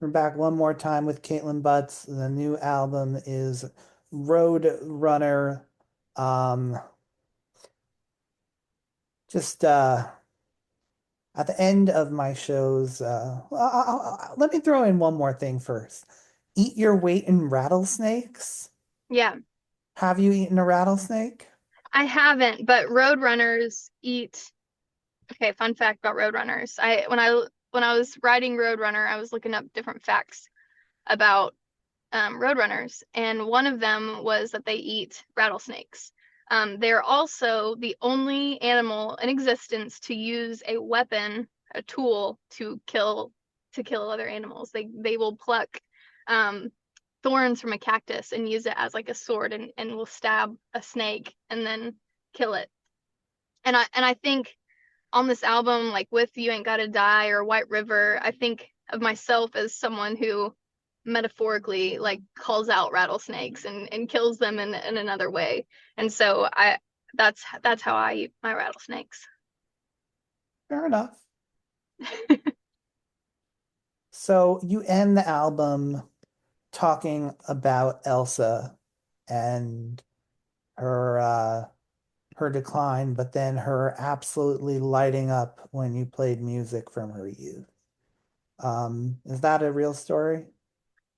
We're back one more time with Kaitlin Butts. The new album is Roadrunner. Um, just at the end of my shows, let me throw in one more thing first. Eat your weight in rattlesnakes. Yeah, Have you eaten a rattlesnake? I haven't, but Roadrunners eat. Okay, fun fact about Roadrunners. When I was writing Roadrunner, I was looking up different facts about Roadrunners, and one of them was that they eat rattlesnakes. They're also the only animal in existence to use a weapon, a tool to kill other animals. They will pluck um, thorns from a cactus and use it as like a sword and will stab a snake and then kill it. And I think on this album, like with You Ain't Gotta Die or White River, I think of myself as someone who metaphorically like calls out rattlesnakes and kills them in another way. And so that's how I eat my rattlesnakes. Fair enough. So you end the album talking about Elsa and her her decline, but then her absolutely lighting up when you played music from her youth. Is that a real story?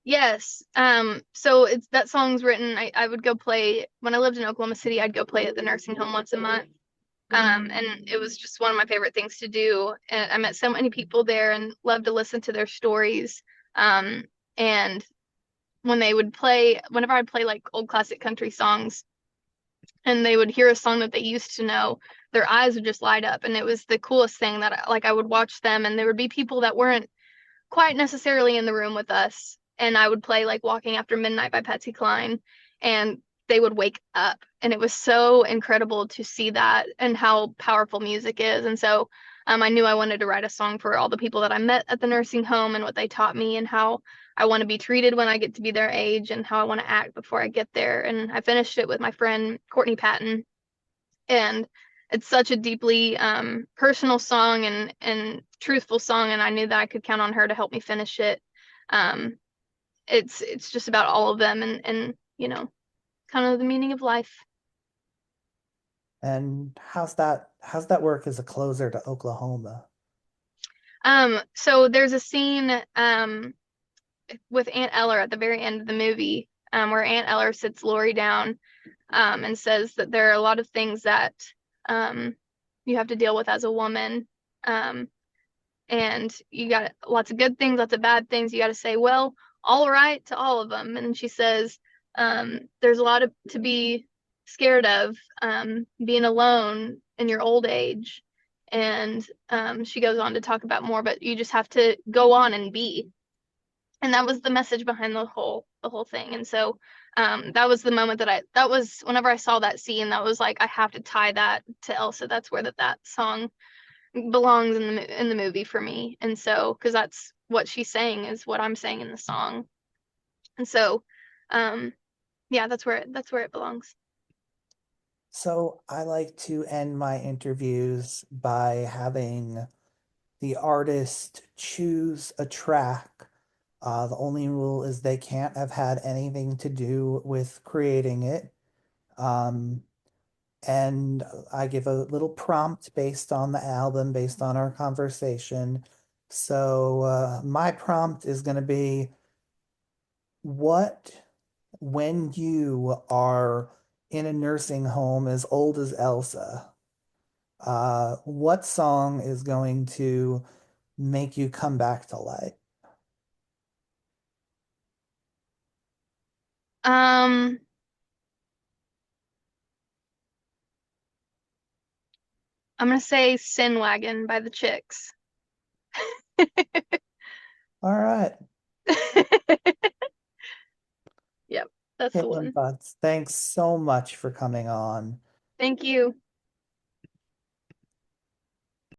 Yes. So it's that song's written. I would go play when I lived in Oklahoma City, I'd go play at the nursing home once a month. And it was just one of my favorite things to do. And I met so many people there and loved to listen to their stories. And when they would play, whenever I'd play like old classic country songs and they would hear a song that they used to know, their eyes would just light up. And it was the coolest thing that like I would watch them and there would be people that weren't quite necessarily in the room with us. And I would play like Walking After Midnight by Patsy Cline and they would wake up. And it was so incredible to see that and how powerful music is. And so I knew I wanted to write a song for all the people that I met at the nursing home and what they taught me and how I want to be treated when I get to be their age and how I want to act before I get there. And I finished it with my friend Courtney Patton. And it's such a deeply personal song and truthful song, and I knew that I could count on her to help me finish it. Um, it's just about all of them and kind of the meaning of life. And how's that work as a closer to Oklahoma? So there's a scene with Aunt Eller at the very end of the movie where Aunt Eller sits Lori down and says that there are a lot of things that um, you have to deal with as a woman. Um, and you got lots of good things, lots of bad things. You got to say, well, all right to all of them. And she says, there's a lot of to be scared of, being alone in your old age. And she goes on to talk about more, but you just have to go on and be. And that was the message behind the whole thing. And so that was the moment that was whenever I saw that scene, that was like I have to tie that to Elsa. That's where that song belongs in the movie for me. And so, because that's what she's saying is what I'm saying in the song. And so, um, yeah, that's where it belongs. So I like to end my interviews by having the artist choose a track. The only rule is they can't have had anything to do with creating it. Um, and I give a little prompt based on the album, based on our conversation. So my prompt is going to be what, when you are in a nursing home as old as Elsa, what song is going to make you come back to life? Um, I'm gonna say Sin Wagon by the Chicks. All right. Yep, that's the Caitlin one. Butts, thanks so much for coming on. Thank you.